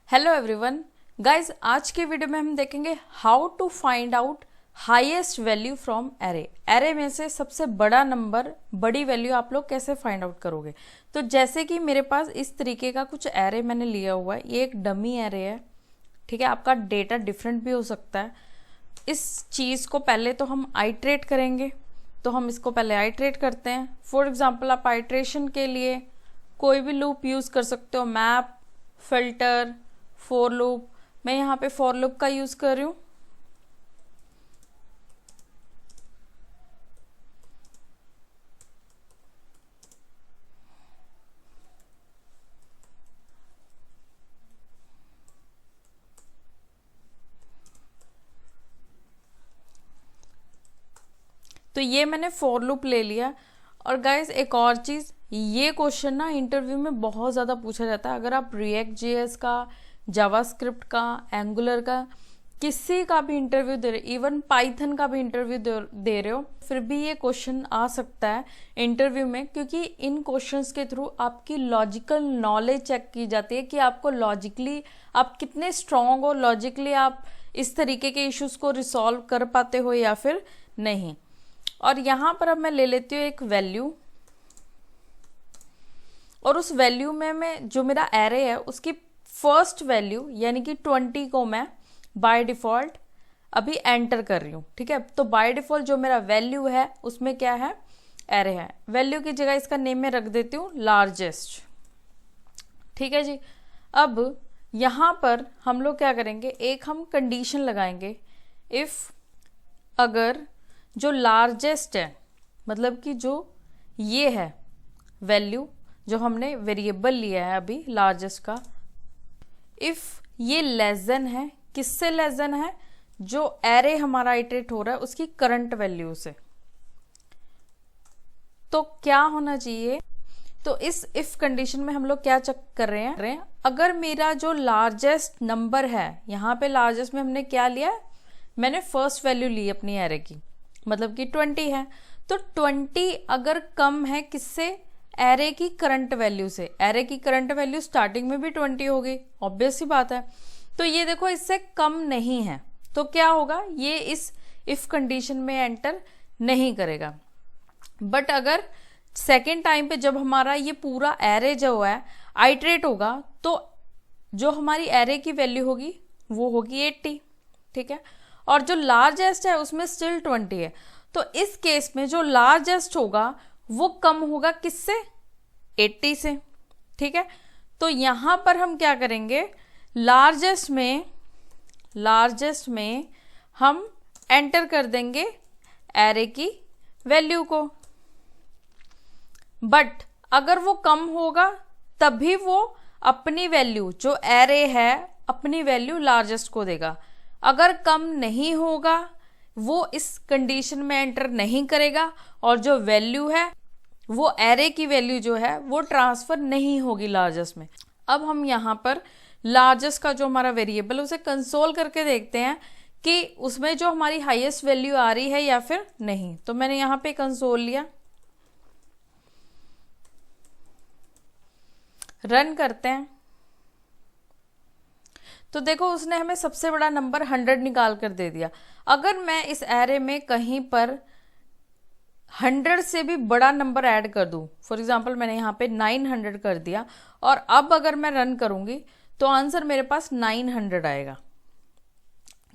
Hello everyone guys, आज के video में हम देखेंगे how to find out highest value from array. Array में से सबसे बड़ा नंबर, बड़ी वैल्यू आप लोग कैसे फाइंड आउट करोगे। तो जैसे कि मेरे पास इस तरीके का कुछ एरे मैंने लिया हुआ है, ये एक डमी एरे है, ठीक है। आपका डेटा डिफरेंट भी हो सकता है। इस चीज़ को पहले तो हम आइट्रेट करेंगे, तो हम इसको पहले आइट्रेट करते हैं। फॉर एग्जाम्पल आप आइट्रेशन के लिए कोई भी लूप यूज़ कर सकते हो, मैप, फिल्टर, फॉर लूप। मैं यहाँ पे फॉर लूप का यूज कर रही हूँ। तो ये मैंने फॉर लूप ले लिया। और गाइस एक और चीज़, ये क्वेश्चन ना इंटरव्यू में बहुत ज़्यादा पूछा जाता है। अगर आप रिएक्ट जेएस का, जावास्क्रिप्ट का, एंगुलर का, किसी का भी इंटरव्यू दे रहे, इवन पाइथन का भी इंटरव्यू दे रहे हो, फिर भी ये क्वेश्चन आ सकता है इंटरव्यू में, क्योंकि इन क्वेश्चंस के थ्रू आपकी लॉजिकल नॉलेज चेक की जाती है कि आपको लॉजिकली आप कितने स्ट्रांग हो, लॉजिकली आप इस तरीके के इश्यूज को रिसॉल्व कर पाते हो या फिर नहीं। और यहाँ पर अब मैं ले लेती हूँ एक वैल्यू, और उस वैल्यू में मैं जो मेरा एरे है उसकी फर्स्ट वैल्यू यानी कि 20 को मैं बाय डिफॉल्ट अभी एंटर कर रही हूँ, ठीक है। तो बाय डिफॉल्ट जो मेरा वैल्यू है उसमें क्या है, एरे है। वैल्यू की जगह इसका नेम में रख देती हूँ लार्जेस्ट, ठीक है जी। अब यहाँ पर हम लोग क्या करेंगे, एक हम कंडीशन लगाएंगे, इफ अगर जो लार्जेस्ट है, मतलब कि जो ये है वैल्यू जो हमने वेरिएबल लिया है अभी लार्जेस्ट का, इफ ये लेस देन है, किससे लेस देन है, जो एरे हमारा आइटरेट हो रहा है उसकी करंट वैल्यू से। तो क्या होना चाहिए, तो इस इफ कंडीशन में हम लोग क्या चेक कर रहे हैं, अगर मेरा जो लार्जेस्ट नंबर है, यहाँ पे लार्जेस्ट में हमने क्या लिया, मैंने फर्स्ट वैल्यू ली अपनी एरे की, मतलब कि 20 है। तो 20 अगर कम है किससे, एरे की करंट वैल्यू से। एरे की करंट वैल्यू स्टार्टिंग में भी 20 होगी, ऑब्वियस सी बात है। तो ये देखो इससे कम नहीं है, तो क्या होगा, ये इस इफ कंडीशन में एंटर नहीं करेगा। बट अगर सेकेंड टाइम पे जब हमारा ये पूरा एरे जो है आइट्रेट होगा, तो जो हमारी एरे की वैल्यू होगी वो होगी 80, ठीक है। और जो लार्जेस्ट है उसमें स्टिल 20 है। तो इस केस में जो लार्जेस्ट होगा वो कम होगा किससे, 80 से, ठीक है। तो यहां पर हम क्या करेंगे, लार्जेस्ट में हम एंटर कर देंगे एरे की वैल्यू को। बट अगर वो कम होगा तभी वो अपनी वैल्यू, जो एरे है अपनी वैल्यू लार्जेस्ट को देगा। अगर कम नहीं होगा वो इस कंडीशन में एंटर नहीं करेगा, और जो वैल्यू है वो एरे की वैल्यू जो है वो ट्रांसफर नहीं होगी लार्जेस्ट में। अब हम यहाँ पर लार्जेस्ट का जो हमारा वेरिएबल है उसे कंसोल करके देखते हैं कि उसमें जो हमारी हाईएस्ट वैल्यू आ रही है या फिर नहीं। तो मैंने यहाँ पे कंसोल लिया, रन करते हैं। तो देखो उसने हमें सबसे बड़ा नंबर 100 निकाल कर दे दिया। अगर मैं इस एरे में कहीं पर 100 से भी बड़ा नंबर ऐड कर दूं, फॉर एग्जांपल मैंने यहाँ पे 900 कर दिया, और अब अगर मैं रन करूंगी तो आंसर मेरे पास 900 आएगा।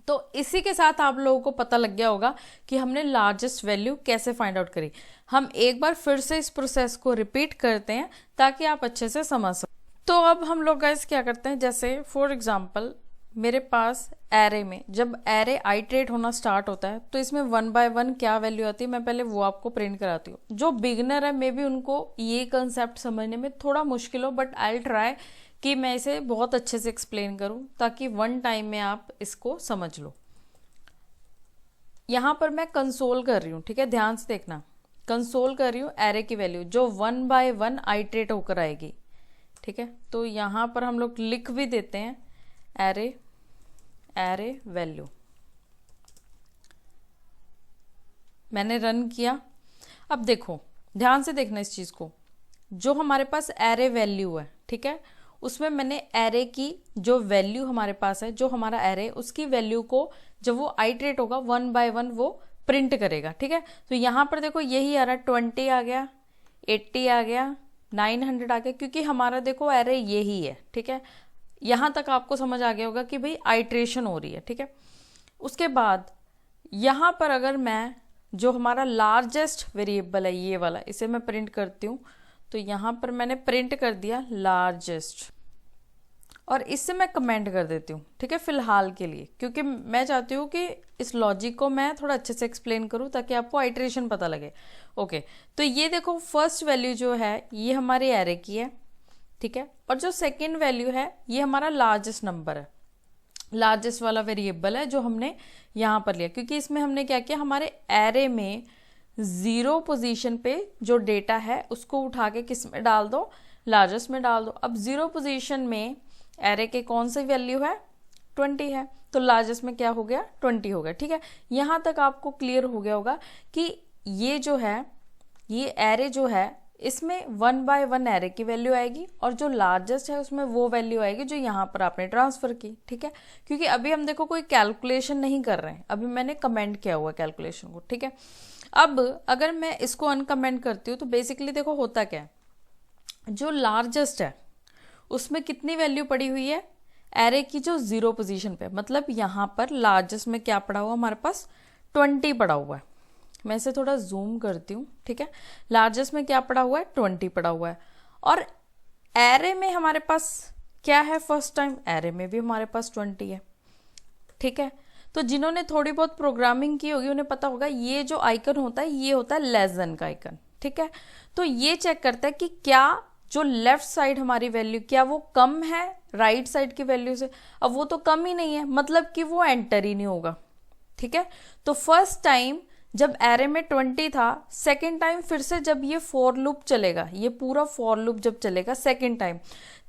तो इसी के साथ आप लोगों को पता लग गया होगा कि हमने लार्जेस्ट वैल्यू कैसे फाइंड आउट करी। हम एक बार फिर से इस प्रोसेस को रिपीट करते हैं ताकि आप अच्छे से समझ सकें। तो अब हम लोग गाइस क्या करते हैं, जैसे फॉर एग्जांपल मेरे पास एरे में जब एरे आइट्रेट होना स्टार्ट होता है तो इसमें 1 बाय 1 क्या वैल्यू आती है, मैं पहले वो आपको प्रिंट कराती हूँ। जो बिगनर है मे बी उनको ये कंसेप्ट समझने में थोड़ा मुश्किल हो, बट आई विल ट्राई कि मैं इसे बहुत अच्छे से एक्सप्लेन करूँ ताकि वन टाइम में आप इसको समझ लो। यहाँ पर मैं कंसोल कर रही हूँ, ठीक है, ध्यान से देखना, कंसोल कर रही हूँ एरे की वैल्यू जो 1 बाय 1 आइट्रेट होकर आएगी, ठीक है। तो यहाँ पर हम लोग लिख भी देते हैं एरे वैल्यू। मैंने रन किया। अब देखो ध्यान से देखना इस चीज को, जो हमारे पास एरे वैल्यू है, ठीक है, उसमें मैंने एरे की जो वैल्यू हमारे पास है, जो हमारा एरे, उसकी वैल्यू को जब वो आइटरेट होगा 1 बाय 1 वो प्रिंट करेगा। ठीक है, तो यहाँ पर देखो यही आ रहा है, 20 आ गया, 80 आ गया, 900 आ गया, क्योंकि हमारा देखो एरे यही है। ठीक है, यहाँ तक आपको समझ आ गया होगा कि भाई आइट्रेशन हो रही है। ठीक है, उसके बाद यहाँ पर अगर मैं जो हमारा लार्जेस्ट वेरिएबल है ये वाला, इसे मैं प्रिंट करती हूँ, तो यहाँ पर मैंने प्रिंट कर दिया लार्जेस्ट, और इससे मैं कमेंट कर देती हूँ। ठीक है, फिलहाल के लिए, क्योंकि मैं चाहती हूँ कि इस लॉजिक को मैं थोड़ा अच्छे से एक्सप्लेन करूँ ताकि आपको आइट्रेशन पता लगे। ओके, तो ये देखो फर्स्ट वैल्यू जो है ये हमारे एरे की है। ठीक है, और जो सेकेंड वैल्यू है ये हमारा लार्जेस्ट नंबर है, लार्जेस्ट वाला वेरिएबल है जो हमने यहाँ पर लिया, क्योंकि इसमें हमने क्या किया, हमारे एरे में 0 पोजीशन पे जो डेटा है उसको उठा के किस में डाल दो, लार्जेस्ट में डाल दो। अब 0 पोजीशन में एरे के कौन सी वैल्यू है, 20 है, तो लार्जेस्ट में क्या हो गया, 20 हो गया। ठीक है, यहाँ तक आपको क्लियर हो गया होगा कि ये जो है, ये एरे जो है, इसमें 1 बाय 1 एरे की वैल्यू आएगी, और जो लार्जेस्ट है उसमें वो वैल्यू आएगी जो यहाँ पर आपने ट्रांसफर की। ठीक है, क्योंकि अभी हम देखो कोई कैलकुलेशन नहीं कर रहे हैं, अभी मैंने कमेंट किया हुआ कैलकुलेशन को। ठीक है, अब अगर मैं इसको अनकमेंट करती हूँ तो बेसिकली देखो होता क्या है, जो लार्जेस्ट है उसमें कितनी वैल्यू पड़ी हुई है, एरे की जो 0 पोजीशन पे, मतलब यहाँ पर लार्जेस्ट में क्या पड़ा हुआ हमारे पास, 20 पड़ा हुआ है। मैं इसे थोड़ा जूम करती हूँ। ठीक है, लार्जेस्ट में क्या पड़ा हुआ है, 20 पड़ा हुआ है, और एरे में हमारे पास क्या है, फर्स्ट टाइम एरे में भी हमारे पास 20 है। ठीक है, तो जिन्होंने थोड़ी बहुत प्रोग्रामिंग की होगी उन्हें पता होगा ये जो आइकन होता है ये होता है लेस देन का आइकन। ठीक है, तो ये चेक करता है कि क्या जो लेफ्ट साइड हमारी वैल्यू क्या वो कम है राइट साइड की वैल्यू से। अब वो तो कम ही नहीं है, मतलब कि वो एंटर ही नहीं होगा। ठीक है, तो फर्स्ट टाइम जब एरे में 20 था, सेकेंड टाइम फिर से जब ये फॉर लूप चलेगा, ये पूरा फॉर लूप जब चलेगा सेकेंड टाइम,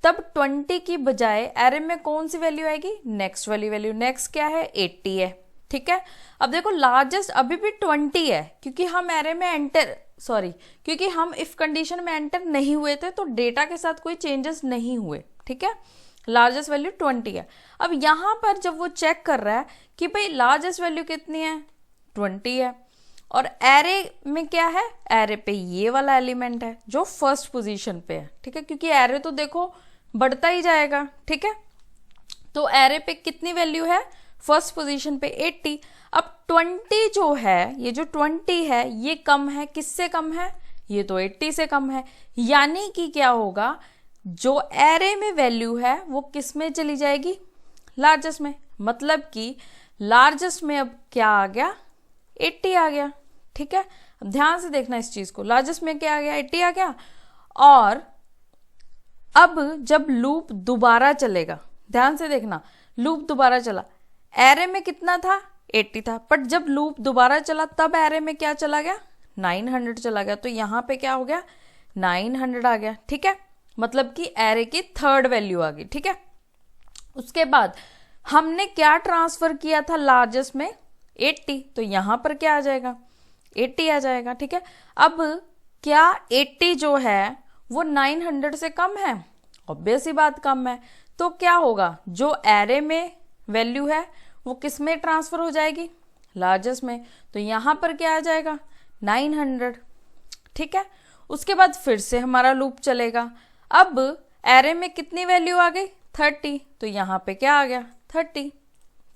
तब 20 की बजाय एरे में कौन सी वैल्यू आएगी, नेक्स्ट वाली वैल्यू। नेक्स्ट क्या है, 80 है। ठीक है, अब देखो लार्जेस्ट अभी भी 20 है, क्योंकि हम एरे में क्योंकि हम इफ कंडीशन में एंटर नहीं हुए थे, तो डेटा के साथ कोई चेंजेस नहीं हुए। ठीक है, लार्जेस्ट वैल्यू 20 है। अब यहां पर जब वो चेक कर रहा है कि भाई लार्जेस्ट वैल्यू कितनी है, 20 है, और एरे में क्या है, एरे पे ये वाला एलिमेंट है जो फर्स्ट पोजीशन पे है। ठीक है, क्योंकि एरे तो देखो बढ़ता ही जाएगा। ठीक है, तो एरे पे कितनी वैल्यू है, फर्स्ट पोजीशन पे 80। अब 20 जो है, ये जो 20 है ये कम है, किससे कम है, ये तो 80 से कम है, यानी कि क्या होगा, जो एरे में वैल्यू है वो किस में चली जाएगी, लार्जेस्ट में। मतलब कि लार्जेस्ट में अब क्या आ गया, 80 आ गया। ठीक है, अब ध्यान से देखना इस चीज को, लार्जेस्ट में क्या आ गया, 80 आ गया। और अब जब लूप दोबारा चलेगा, ध्यान से देखना, लूप दोबारा चला, एरे में कितना था, 80 था, बट जब लूप दोबारा चला तब एरे में क्या चला गया, 900 चला गया। तो यहां पे क्या हो गया, 900 आ गया। ठीक है, मतलब कि एरे की थर्ड वैल्यू आ गई। ठीक है, उसके बाद हमने क्या ट्रांसफर किया था लार्जेस्ट में, 80, तो यहां पर क्या आ जाएगा, 80 आ जाएगा। ठीक है, अब क्या 80 जो है वो 900 से कम है, ऑब्वियस ही बात कम है, तो क्या होगा, जो एरे में वैल्यू है वो किस में ट्रांसफर हो जाएगी, लार्जेस्ट में, तो यहां पर क्या आ जाएगा, 900। ठीक है, उसके बाद फिर से हमारा लूप चलेगा। अब एरे में कितनी वैल्यू आ गई, 30, तो यहां पे क्या आ गया, 30।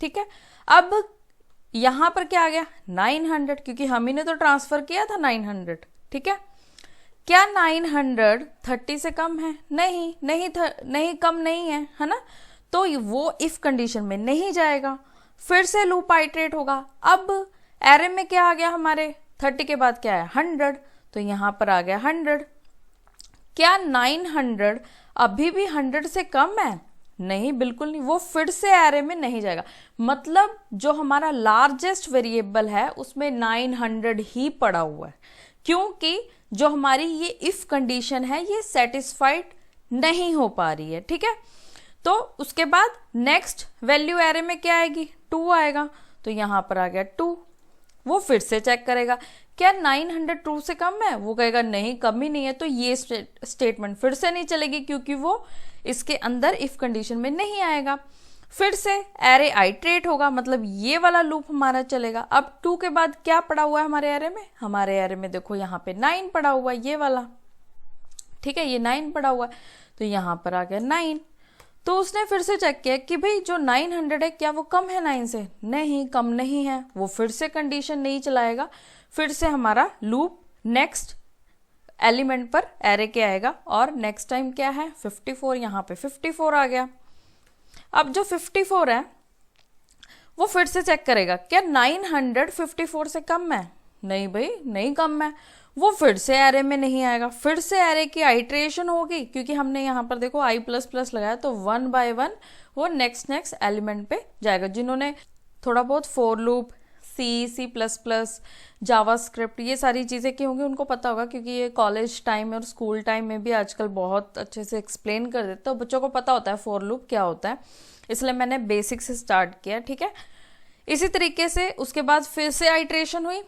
ठीक है, अब यहां पर क्या आ गया, 900, क्योंकि हम ही ने तो ट्रांसफर किया था 900। ठीक है, क्या 900 30 से कम है, नहीं कम नहीं है, है ना, तो वो इफ कंडीशन में नहीं जाएगा, फिर से लूप आइटरेट होगा। अब एरे में क्या आ गया हमारे, 30 के बाद क्या है, 100, तो यहां पर आ गया 100। क्या 900 अभी भी 100 से कम है, नहीं, बिल्कुल नहीं, वो फिर से एरे में नहीं जाएगा। मतलब जो हमारा लार्जेस्ट वेरिएबल है उसमें 900 ही पड़ा हुआ है, क्योंकि जो हमारी ये इफ कंडीशन है ये सेटिस्फाइड नहीं हो पा रही है। ठीक है, तो उसके बाद नेक्स्ट वैल्यू एरे में क्या आएगी, 2 आएगा, तो यहां पर आ गया 2। वो फिर से चेक करेगा क्या 900 ट्रू से कम है? वो कहेगा नहीं, कम ही नहीं है। तो ये स्टेटमेंट फिर से नहीं चलेगी क्योंकि वो इसके अंदर इफ कंडीशन में नहीं आएगा। फिर से एरे आइट्रेट होगा, मतलब ये वाला लूप हमारा चलेगा। अब 2 के बाद क्या पड़ा हुआ है हमारे एरे में? हमारे एरे में देखो यहाँ पे 9 पड़ा हुआ है, ये वाला, ठीक है, ये 9 पड़ा हुआ है, तो यहाँ पर आ गया 9। तो उसने फिर से चेक किया कि भाई जो 900 है क्या वो कम है 9 से? नहीं, कम नहीं है। वो फिर से कंडीशन नहीं चलाएगा, फिर से हमारा लूप नेक्स्ट एलिमेंट पर एरे के आएगा। और नेक्स्ट टाइम क्या है? 54, यहाँ पे 54 आ गया। अब जो 54 है वो फिर से चेक करेगा क्या 954 से कम है? नहीं भाई, नहीं कम है। वो फिर से एरे में नहीं आएगा, फिर से एरे की आइट्रेशन होगी क्योंकि हमने यहाँ पर देखो i++ लगाया, तो 1 बाय 1 वो नेक्स्ट एलिमेंट पे जाएगा। जिन्होंने थोड़ा बहुत फॉर लूप, C++, जावास्क्रिप्ट, ये सारी चीज़ें की होंगी उनको पता होगा, क्योंकि ये कॉलेज टाइम में और स्कूल टाइम में भी आजकल बहुत अच्छे से एक्सप्लेन कर देते, तो बच्चों को पता होता है फॉर लूप क्या होता है, इसलिए मैंने बेसिक से स्टार्ट किया, ठीक है। इसी तरीके से उसके बाद फिर से आइट्रेशन हुई।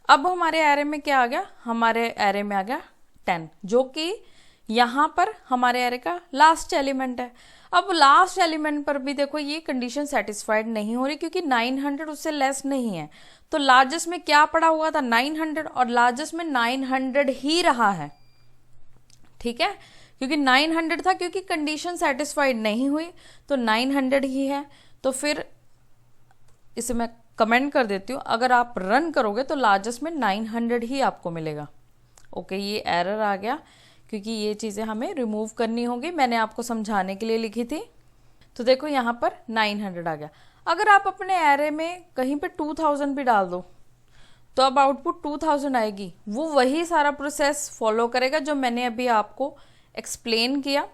अब हमारे एरे में क्या आ गया? हमारे एरे में आ गया 10, जो कि यहाँ पर हमारे एरे का लास्ट एलिमेंट है। अब लास्ट एलिमेंट पर भी देखो ये कंडीशन सेटिस्फाइड नहीं हो रही क्योंकि 900 उससे लेस नहीं है। तो लार्जेस्ट में क्या पड़ा हुआ था? 900, और लार्जेस्ट में 900 ही रहा है, ठीक है, क्योंकि 900 था, क्योंकि कंडीशन सेटिस्फाइड नहीं हुई तो 900 ही है। तो फिर इसे मैं कमेंट कर देती हूँ, अगर आप रन करोगे तो लार्जेस्ट में 900 ही आपको मिलेगा। ओके, ये एरर आ गया क्योंकि ये चीज़ें हमें रिमूव करनी होगी, मैंने आपको समझाने के लिए लिखी थी। तो देखो यहाँ पर 900 आ गया। अगर आप अपने एरे में कहीं पे 2000 भी डाल दो तो अब आउटपुट 2000 आएगी। वो वही सारा प्रोसेस फॉलो करेगा जो मैंने अभी आपको एक्सप्लेन किया।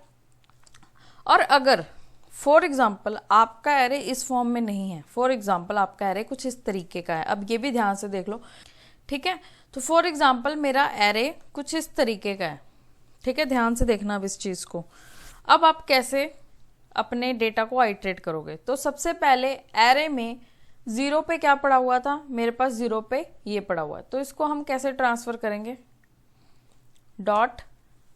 और अगर फॉर एग्जाम्पल आपका एरे इस फॉर्म में नहीं है, फॉर एग्जाम्पल आपका एरे कुछ इस तरीके का है, अब ये भी ध्यान से देख लो, ठीक है। तो फॉर एग्जाम्पल मेरा एरे कुछ इस तरीके का है, ठीक है, ध्यान से देखना अब इस चीज़ को। अब आप कैसे अपने डेटा को आइट्रेट करोगे? तो सबसे पहले एरे में 0 पे क्या पड़ा हुआ था? मेरे पास 0 पे ये पड़ा हुआ है, तो इसको हम कैसे ट्रांसफर करेंगे? डॉट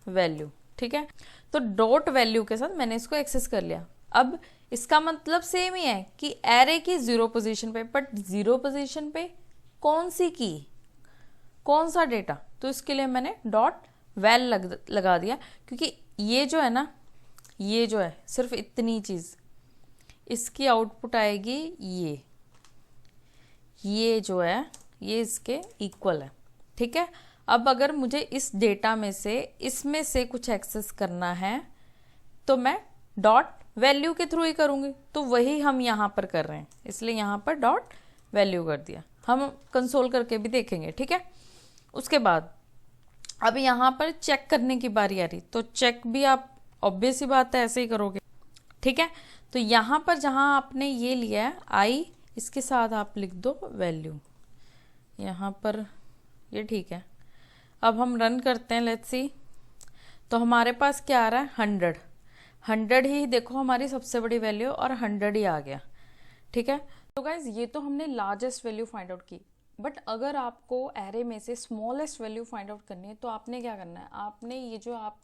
वैल्यू, ठीक है। तो डॉट वैल्यू के साथ मैंने इसको एक्सेस कर लिया। अब इसका मतलब सेम ही है कि एरे की 0 पोजीशन पे, बट 0 पोजीशन पे कौन सी की, कौन सा डेटा? तो इसके लिए मैंने डॉट वैल लगा दिया, क्योंकि ये जो है ना, ये जो है सिर्फ इतनी चीज, इसकी आउटपुट आएगी ये जो है ये इसके इक्वल है, ठीक है। अब अगर मुझे इस डेटा में से, इसमें से कुछ एक्सेस करना है तो मैं डॉट वैल्यू के थ्रू ही करूंगी। तो वही हम यहाँ पर कर रहे हैं, इसलिए यहाँ पर डॉट वैल्यू कर दिया। हम कंसोल करके भी देखेंगे, ठीक है। उसके बाद अब यहाँ पर चेक करने की बारी आ रही, तो चेक भी आप ऑब्वियस ही बात है ऐसे ही करोगे, ठीक है। तो यहाँ पर जहाँ आपने ये लिया है आई, इसके साथ आप लिख दो वैल्यू, यहाँ पर ये ठीक है। अब हम रन करते हैं, लेट्स सी। तो हमारे पास क्या आ रहा है? 100 ही देखो हमारी सबसे बड़ी वैल्यू, और 100 ही आ गया, ठीक है। तो गाइज ये तो हमने लार्जेस्ट वैल्यू फाइंड आउट की, बट अगर आपको एरे में से स्मॉलेस्ट वैल्यू फाइंड आउट करनी है तो आपने क्या करना है? आपने ये जो आप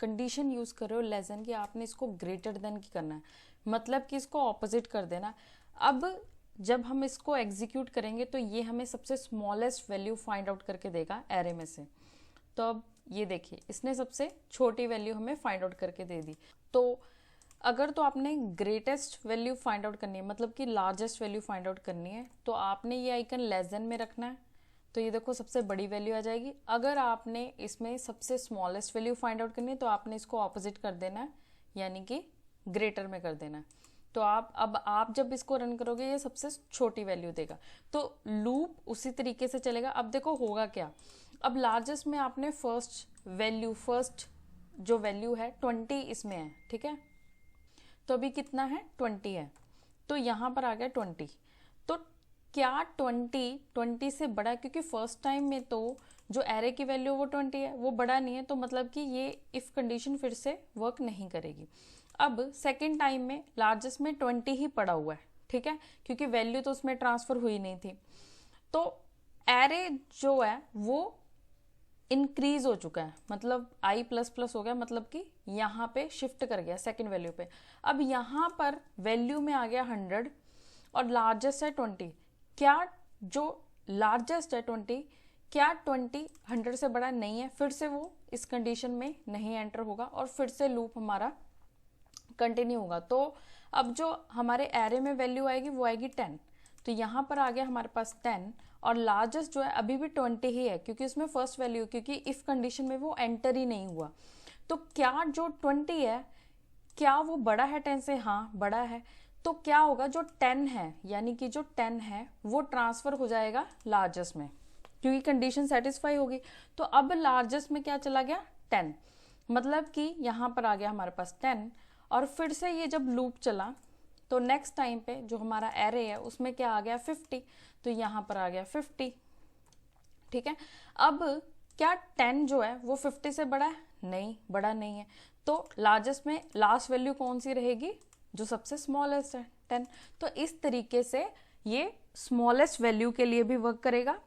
कंडीशन यूज कर रहे हो लेस देन की, आपने इसको ग्रेटर देन की करना है, मतलब कि इसको ऑपोजिट कर देना। अब जब हम इसको एग्जीक्यूट करेंगे तो ये हमें सबसे स्मॉलेस्ट वैल्यू फाइंड आउट करके देगा एरे में से। तो अब ये देखिए, इसने सबसे छोटी वैल्यू हमें फाइंड आउट करके दे दी। तो अगर तो आपने ग्रेटेस्ट वैल्यू फाइंड आउट करनी है, मतलब कि लार्जेस्ट वैल्यू फाइंड आउट करनी है, तो आपने ये आइकन लेस देन में रखना है, तो ये देखो सबसे बड़ी वैल्यू आ जाएगी। अगर आपने इसमें सबसे स्मॉलेस्ट वैल्यू फाइंड आउट करनी है तो आपने इसको ऑपोजिट कर देना है, यानी कि ग्रेटर में कर देना है। तो आप जब इसको रन करोगे ये सबसे छोटी वैल्यू देगा, तो लूप उसी तरीके से चलेगा। अब देखो होगा क्या, अब लार्जेस्ट में आपने फर्स्ट जो वैल्यू है 20 इसमें है, ठीक है। तो अभी कितना है? 20 है, तो यहाँ पर आ गया 20। तो क्या 20 से बड़ा, क्योंकि फर्स्ट टाइम में तो जो एरे की वैल्यू वो 20 है, वो बड़ा नहीं है, तो मतलब कि ये इफ कंडीशन फिर से वर्क नहीं करेगी। अब सेकेंड टाइम में लार्जेस्ट में 20 ही पड़ा हुआ है, ठीक है, क्योंकि वैल्यू तो उसमें ट्रांसफर हुई नहीं थी। तो एरे जो है वो इंक्रीज हो चुका है, मतलब i प्लस प्लस हो गया, मतलब कि यहाँ पे शिफ्ट कर गया सेकंड वैल्यू पे। अब यहाँ पर वैल्यू में आ गया 100 और लार्जेस्ट है 20। क्या जो लार्जेस्ट है 20, क्या 20 100 से बड़ा नहीं है? फिर से वो इस कंडीशन में नहीं एंटर होगा और फिर से लूप हमारा कंटिन्यू होगा। तो अब जो हमारे एरे में वैल्यू आएगी वो आएगी 10। तो यहाँ पर आ गया हमारे पास 10 और लार्जेस्ट जो है अभी भी 20 ही है, क्योंकि उसमें फर्स्ट वैल्यू, क्योंकि इफ कंडीशन में वो एंटर ही नहीं हुआ। तो क्या जो 20 है क्या वो बड़ा है 10 से? हाँ बड़ा है। तो क्या होगा, जो 10 है यानी कि जो 10 है वो ट्रांसफर हो जाएगा लार्जेस्ट में, क्योंकि कंडीशन सेटिस्फाई होगी। तो अब लार्जेस्ट में क्या चला गया? 10, मतलब कि यहाँ पर आ गया हमारे पास 10। और फिर से ये जब लूप चला तो नेक्स्ट टाइम पे जो हमारा एरे है उसमें क्या आ गया? 50। तो यहाँ पर आ गया 50। ठीक है, अब क्या 10 जो है वो 50 से बड़ा है? नहीं, बड़ा नहीं है। तो लार्जेस्ट में लास्ट वैल्यू कौन सी रहेगी? जो सबसे स्मॉलेस्ट है, 10। तो इस तरीके से ये स्मॉलेस्ट वैल्यू के लिए भी वर्क करेगा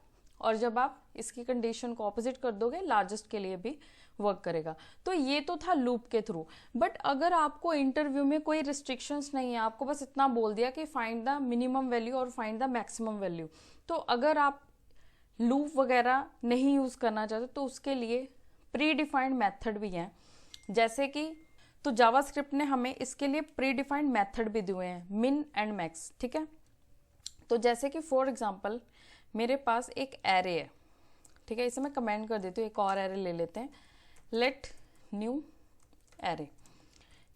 और जब आप इसकी कंडीशन को ऑपोजिट कर दोगे लार्जेस्ट के लिए भी वर्क करेगा। तो ये तो था लूप के थ्रू। बट अगर आपको इंटरव्यू में कोई रिस्ट्रिक्शंस नहीं है, आपको बस इतना बोल दिया कि फाइंड द मिनिमम वैल्यू और फाइंड द मैक्सिमम वैल्यू, तो अगर आप लूप वगैरह नहीं यूज करना चाहते तो उसके लिए प्री डिफाइंड मेथड भी हैं, जैसे कि तो जावास्क्रिप्ट ने हमें इसके लिए प्री डिफाइंड मेथड भी दिए हैं, मिन एंड मैक्स। ठीक है, तो जैसे कि फॉर एग्जांपल मेरे पास एक एरे है, ठीक है, इसे मैं कमेंट कर देती हूँ, एक और एरे ले लेते हैं, लेट न्यू एरे।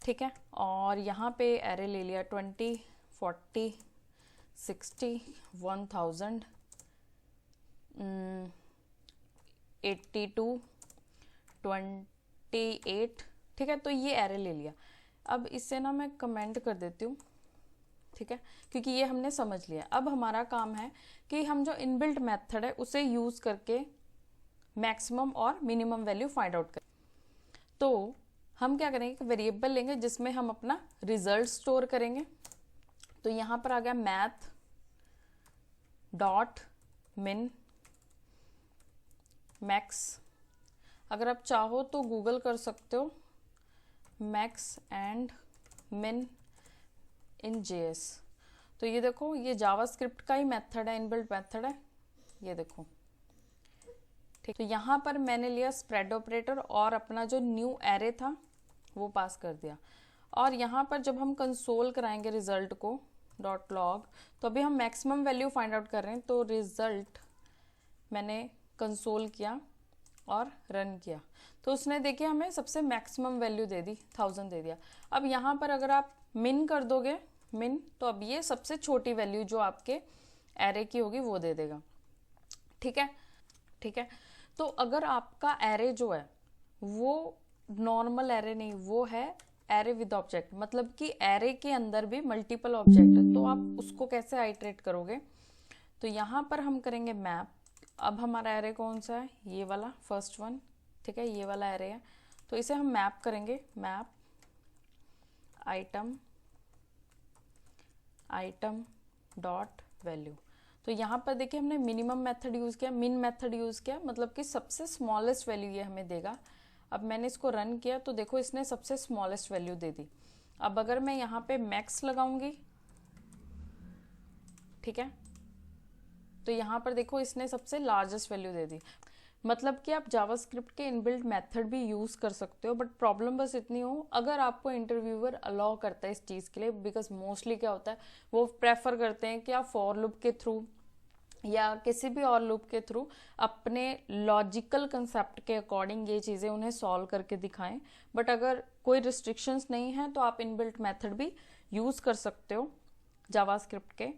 ठीक है, और यहाँ पे एरे ले लिया 20, 40, 60, 1000, 82, 28। ठीक है, तो ये एरे ले लिया। अब इससे ना मैं कमेंट कर देती हूँ, ठीक है, क्योंकि ये हमने समझ लिया। अब हमारा काम है कि हम जो इनबिल्ट मेथड है उसे यूज करके मैक्सिमम और मिनिमम वैल्यू फाइंड आउट करें। तो हम क्या करेंगे, एक वेरिएबल लेंगे जिसमें हम अपना रिजल्ट स्टोर करेंगे। तो यहां पर आ गया मैथ डॉट मिन मैक्स। अगर आप चाहो तो गूगल कर सकते हो मैक्स एंड मिन इन JS। तो ये देखो, ये जावास्क्रिप्ट का ही मेथड है, इनबिल्ट मेथड है, ये देखो। ठीक, तो यहाँ पर मैंने लिया स्प्रेड ऑपरेटर और अपना जो न्यू एरे था वो पास कर दिया। और यहाँ पर जब हम कंसोल कराएंगे रिजल्ट को डॉट लॉग, तो अभी हम मैक्सिमम वैल्यू फाइंड आउट कर रहे हैं। तो रिजल्ट मैंने कंसोल किया और रन किया, तो उसने देखिए हमें सबसे मैक्सिमम वैल्यू दे दी, 1000 दे दिया। अब यहाँ पर अगर आप मिन कर दोगे मिन, तो अब ये सबसे छोटी वैल्यू जो आपके एरे की होगी वो दे देगा। ठीक है, ठीक है। तो अगर आपका एरे जो है वो नॉर्मल एरे नहीं, वो है एरे विद ऑब्जेक्ट, मतलब कि एरे के अंदर भी मल्टीपल ऑब्जेक्ट है, तो आप उसको कैसे आइटरेट करोगे? तो यहाँ पर हम करेंगे मैप। अब हमारा एरे कौन सा है? ये वाला फर्स्ट वन। ठीक है, ये वाला एरे है, तो इसे हम मैप करेंगे, मैप आइटम डॉट वैल्यू। तो यहाँ पर देखिए हमने मिनिमम मेथड यूज किया, मिन मेथड यूज किया, मतलब कि सबसे स्मॉलेस्ट वैल्यू ये हमें देगा। अब मैंने इसको रन किया तो देखो इसने सबसे स्मॉलेस्ट वैल्यू दे दी। अब अगर मैं यहाँ पे मैक्स लगाऊंगी, ठीक है, तो यहाँ पर देखो इसने सबसे लार्जेस्ट वैल्यू दे दी। मतलब कि आप जावास्क्रिप्ट के इनबिल्ट मेथड भी यूज कर सकते हो, बट प्रॉब्लम बस इतनी हो अगर आपको इंटरव्यूअर अलाउ करता है इस चीज के लिए, बिकॉज मोस्टली क्या होता है वो प्रेफर करते हैं कि आप फॉर लूप के थ्रू या किसी भी और लूप के थ्रू अपने लॉजिकल कंसेप्ट के अकॉर्डिंग ये चीजें उन्हें सॉल्व करके दिखाएं। बट अगर कोई रिस्ट्रिक्शंस नहीं है तो आप इनबिल्ट मेथड भी यूज कर सकते हो जावास्क्रिप्ट के।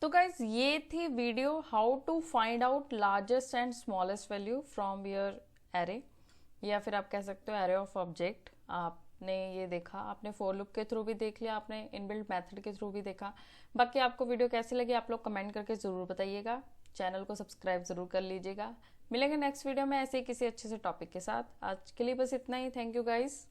तो गाइज ये थी video how to find out largest and smallest value from your array, या फिर आप कह सकते हो एरे ऑफ ऑब्जेक्ट। आपने ये देखा, आपने फॉर लूप के थ्रू भी देख लिया, आपने इनबिल्ट मेथड के थ्रू भी देखा। बाकी आपको वीडियो कैसी लगी आप लोग कमेंट करके जरूर बताइएगा, चैनल को सब्सक्राइब जरूर कर लीजिएगा। मिलेंगे नेक्स्ट वीडियो में ऐसे ही किसी अच्छे से टॉपिक के साथ। आज के लिए बस इतना ही। Thank you guys.